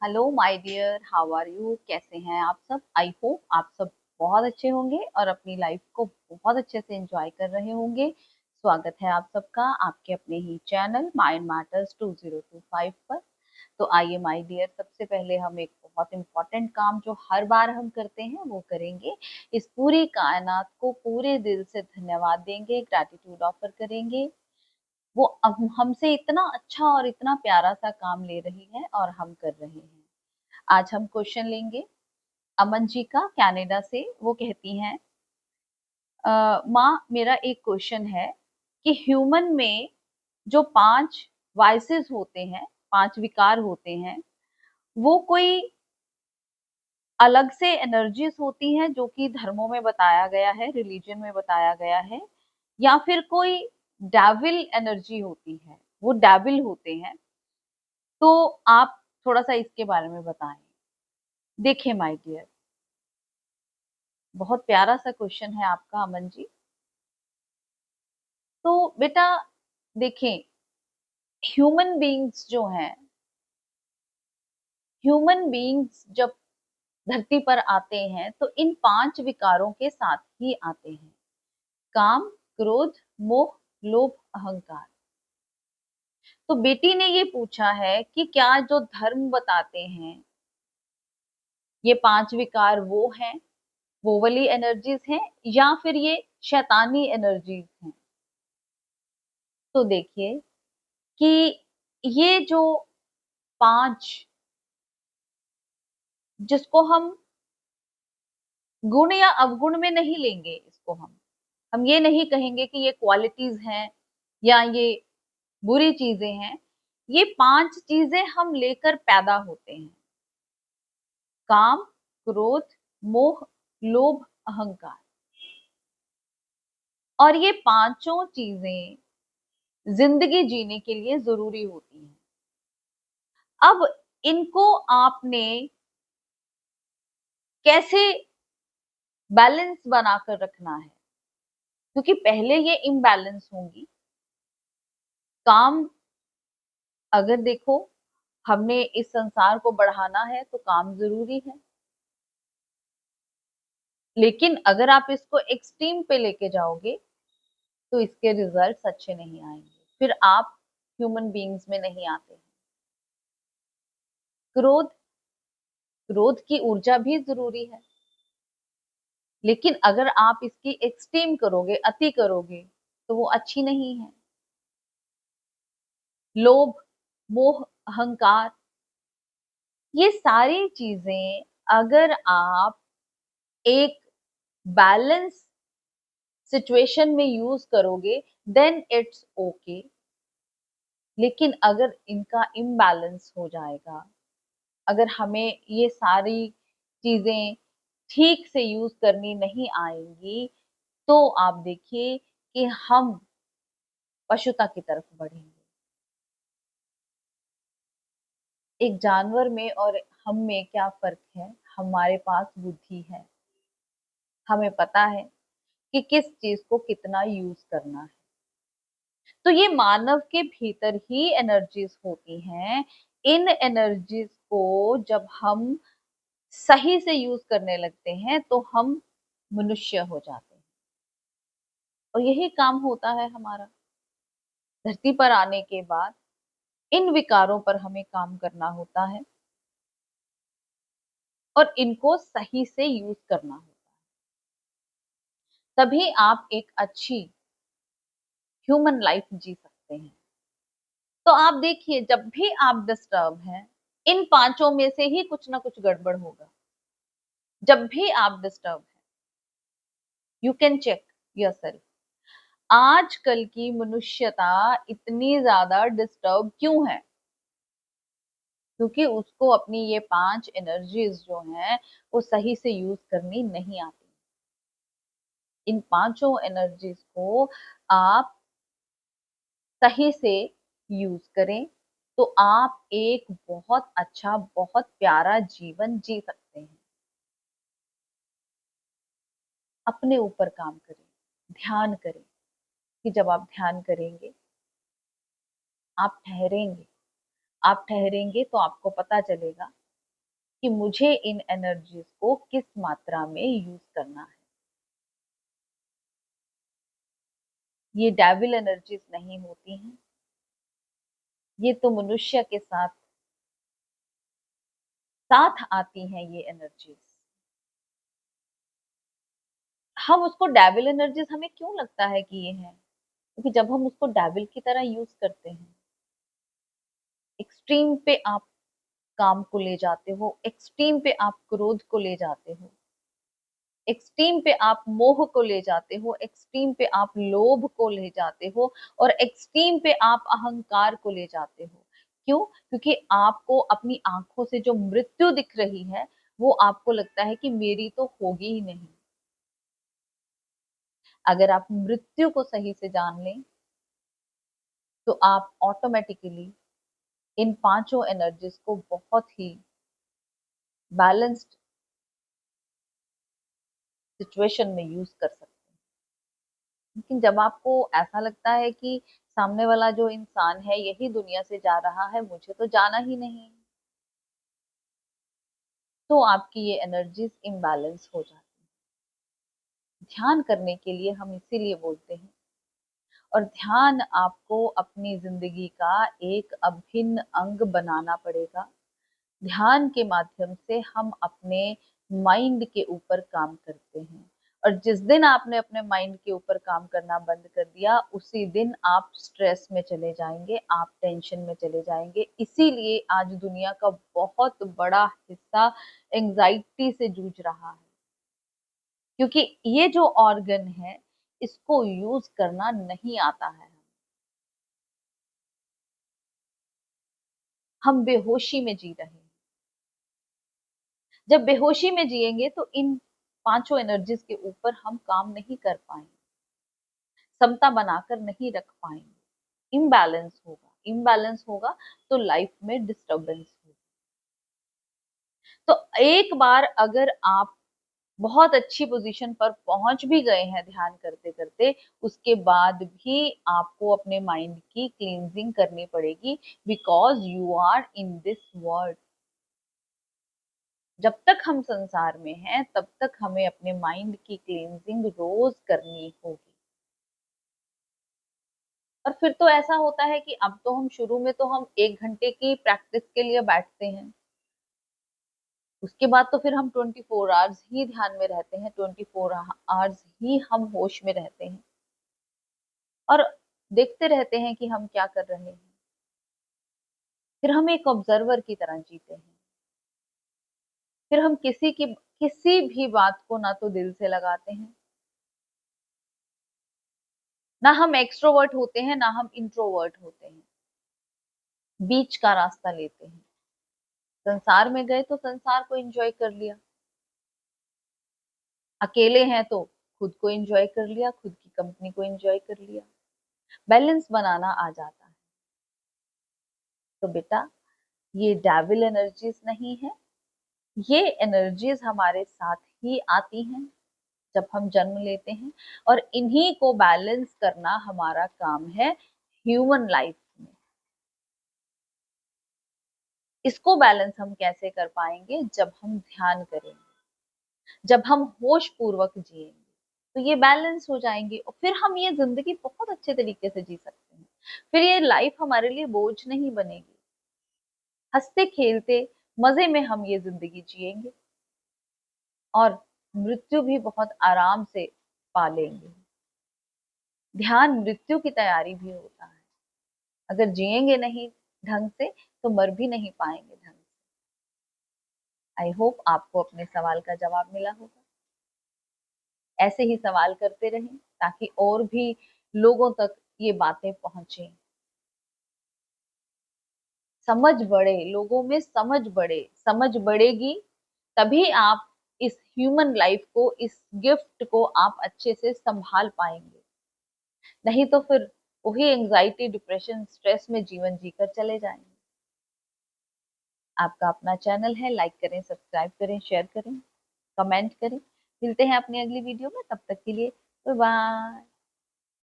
Hello my dear, how are you? कैसे हैं आप सब? आई होप आप सब बहुत अच्छे होंगे और अपनी लाइफ को बहुत अच्छे से एंजॉय कर रहे होंगे। स्वागत है आप सबका आपके अपने ही चैनल माइंड मैटर्स 2025 पर। तो आइए माय डियर, सबसे पहले हम एक बहुत इंपॉर्टेंट काम जो हर बार हम करते हैं वो करेंगे। इस पूरी कायनात को पूरे दिल से धन्यवाद देंगे, ग्रैटिट्यूड ऑफर करेंगे। वो हमसे इतना अच्छा और इतना प्यारा सा काम ले रही है और हम कर रहे हैं। आज हम क्वेश्चन लेंगे अमन जी का, कनाडा से। वो कहती हैं, माँ मेरा एक क्वेश्चन है कि ह्यूमन में जो 5 वाइसेस होते हैं, 5 विकार होते हैं, वो कोई अलग से एनर्जीज होती हैं जो कि धर्मों में बताया गया है, रिलीजन में बताया गया है, या फिर कोई डेविल एनर्जी होती है, वो डेविल होते हैं? तो आप थोड़ा सा इसके बारे में बताएं। देखिए माय डियर, बहुत प्यारा सा क्वेश्चन है आपका अमन जी। तो बेटा देखें, ह्यूमन बीइंग्स जो हैं, ह्यूमन बीइंग्स जब धरती पर आते हैं तो इन 5 विकारों के साथ ही आते हैं। काम, क्रोध, मोह, लोभ, अहंकार। तो बेटी ने ये पूछा है कि क्या जो धर्म बताते हैं ये 5 विकार वो हैं, वो वाली एनर्जीज हैं, या फिर ये शैतानी एनर्जीज हैं? तो देखिए कि ये जो 5, जिसको हम गुण या अवगुण में नहीं लेंगे, इसको हम ये नहीं कहेंगे कि ये क्वालिटीज हैं या ये बुरी चीजें हैं। ये 5 चीजें हम लेकर पैदा होते हैं। काम, क्रोध, मोह, लोभ, अहंकार। और ये पांचों चीजें जिंदगी जीने के लिए जरूरी होती हैं। अब इनको आपने कैसे बैलेंस बनाकर रखना है, क्योंकि पहले ये इम्बैलेंस होंगी। काम, अगर देखो हमने इस संसार को बढ़ाना है तो काम जरूरी है, लेकिन अगर आप इसको एक्सट्रीम पे लेके जाओगे तो इसके रिजल्ट्स अच्छे नहीं आएंगे, फिर आप ह्यूमन बीइंग्स में नहीं आते हैं। क्रोध, क्रोध की ऊर्जा भी जरूरी है, लेकिन अगर आप इसकी एक्सट्रीम करोगे, अति करोगे, तो वो अच्छी नहीं है। लोभ, मोह, अहंकार, ये सारी चीजें अगर आप एक बैलेंस सिचुएशन में यूज करोगे देन इट्स ओके। लेकिन अगर इनका इम्बैलेंस हो जाएगा, अगर हमें ये सारी चीजें ठीक से यूज करनी नहीं आएंगी, तो आप देखिए कि हम पशुता की तरफ बढ़ेंगे। एक जानवर में और हम में क्या फर्क है? हमारे पास बुद्धि है, हमें पता है कि किस चीज को कितना यूज करना है। तो ये मानव के भीतर ही एनर्जीज होती हैं। इन एनर्जीज को जब हम सही से यूज करने लगते हैं तो हम मनुष्य हो जाते हैं। और यही काम होता है हमारा धरती पर आने के बाद। इन विकारों पर हमें काम करना होता है और इनको सही से यूज करना होता है, तभी आप एक अच्छी ह्यूमन लाइफ जी सकते हैं। तो आप देखिए, जब भी आप डिस्टर्ब हैं, इन पांचों में से ही कुछ ना कुछ गड़बड़ होगा। जब भी आप डिस्टर्ब हैं, यू कैन चेक योरसेल्फ। आजकल की मनुष्यता इतनी ज्यादा डिस्टर्ब क्यों है? क्योंकि उसको अपनी ये 5 एनर्जीज जो हैं वो सही से यूज करनी नहीं आती। इन पांचों एनर्जीज को आप सही से यूज करें तो आप एक बहुत अच्छा, बहुत प्यारा जीवन जी सकते हैं। अपने ऊपर काम करें, ध्यान करें, कि जब आप ध्यान करेंगे आप ठहरेंगे। आप ठहरेंगे तो आपको पता चलेगा कि मुझे इन एनर्जीज को किस मात्रा में यूज करना है। ये डेविल एनर्जीज नहीं होती हैं, ये तो मनुष्य के साथ साथ आती हैं ये एनर्जीज। हम उसको डेविल एनर्जीज हमें क्यों लगता है कि ये है, क्योंकि जब हम उसको डेविल की तरह यूज करते हैं, एक्सट्रीम पे आप काम को ले जाते हो, एक्सट्रीम पे आप क्रोध को ले जाते हो, एक्सट्रीम पे आप मोह को ले जाते हो, एक्सट्रीम पे आप लोभ को ले जाते हो, और एक्सट्रीम पे आप अहंकार को ले जाते हो। क्यों? क्योंकि आपको अपनी आंखों से जो मृत्यु दिख रही है वो आपको लगता है कि मेरी तो होगी ही नहीं। अगर आप मृत्यु को सही से जान लें तो आप ऑटोमेटिकली इन पांचों एनर्जीज को बहुत ही बैलेंस्ड सिचुएशन में यूज कर सकते हैं। लेकिन जब आपको ऐसा लगता है कि सामने वाला जो इंसान है यही दुनिया से जा रहा है, मुझे तो जाना ही नहीं, तो आपकी ये एनर्जीज इम्बैलेंस हो जाती है। ध्यान करने के लिए हम इसीलिए बोलते हैं, और ध्यान आपको अपनी जिंदगी का एक अभिन्न अंग बनाना पड़ेगा। ध्यान के माध्यम से हम अपने माइंड के ऊपर काम करते हैं, और जिस दिन आपने अपने माइंड के ऊपर काम करना बंद कर दिया उसी दिन आप स्ट्रेस में चले जाएंगे, आप टेंशन में चले जाएंगे। इसीलिए आज दुनिया का बहुत बड़ा हिस्सा एंजाइटी से जूझ रहा है, क्योंकि ये जो ऑर्गन है इसको यूज करना नहीं आता है। हम बेहोशी में जी रहे हैं। जब बेहोशी में जिएंगे तो इन पांचों एनर्जीज के ऊपर हम काम नहीं कर पाएंगे, समता बनाकर नहीं रख पाएंगे, इम्बैलेंस होगा। इम्बैलेंस होगा तो लाइफ में डिस्टरबेंस होगी। तो एक बार अगर आप बहुत अच्छी पोजीशन पर पहुंच भी गए हैं ध्यान करते करते, उसके बाद भी आपको अपने माइंड की क्लींजिंग करनी पड़ेगी, because you are in this world. जब तक हम संसार में हैं तब तक हमें अपने माइंड की क्लींजिंग रोज करनी होगी। और फिर तो ऐसा होता है कि अब तो हम शुरू में तो हम 1 घंटे की प्रैक्टिस के लिए बैठते हैं, उसके बाद तो फिर हम 24 आवर्स ही ध्यान में रहते हैं, 24 आवर्स ही हम होश में रहते हैं, और देखते रहते हैं कि हम क्या कर रहे हैं। फिर हम एक ऑब्जर्वर की तरह जीते हैं। फिर हम किसी भी बात को ना तो दिल से लगाते हैं, ना हम एक्सट्रोवर्ट होते हैं, ना हम इंट्रोवर्ट होते हैं, बीच का रास्ता लेते हैं। संसार में गए तो संसार को एंजॉय कर लिया, अकेले हैं तो खुद को एंजॉय कर लिया, खुद की कंपनी को एंजॉय कर लिया। बैलेंस बनाना आ जाता है। तो बेटा, ये डेविल एनर्जीज नहीं है, ये एनर्जीज हमारे साथ ही आती हैं जब हम जन्म लेते हैं, और इन्हीं को बैलेंस करना हमारा काम है ह्यूमन लाइफ में। इसको बैलेंस हम कैसे कर पाएंगे? जब हम ध्यान करेंगे, जब हम होश पूर्वक जिएंगे, तो ये बैलेंस हो जाएंगे, और फिर हम ये जिंदगी बहुत अच्छे तरीके से जी सकते हैं। फिर ये लाइफ हमारे लिए बोझ नहीं बनेगी, हंसते खेलते मजे में हम ये जिंदगी जिएंगे, और मृत्यु भी बहुत आराम से पा लेंगे। ध्यान मृत्यु की तैयारी भी होता है। अगर जिएंगे नहीं ढंग से तो मर भी नहीं पाएंगे ढंग से। आई होप आपको अपने सवाल का जवाब मिला होगा। ऐसे ही सवाल करते रहें ताकि और भी लोगों तक ये बातें पहुंचे, समझ बढ़े, लोगों में समझ बढ़े। समझ बढ़ेगी तभी आप इस ह्यूमन लाइफ को, इस गिफ्ट को आप अच्छे से संभाल पाएंगे। नहीं तो फिर वही एंजाइटी, डिप्रेशन, स्ट्रेस में जीवन जीकर चले जाएंगे। आपका अपना चैनल है, लाइक करें, सब्सक्राइब करें, शेयर करें, कमेंट करें। मिलते हैं अपनी अगली वीडियो में, तब तक के लिए बाय बाय।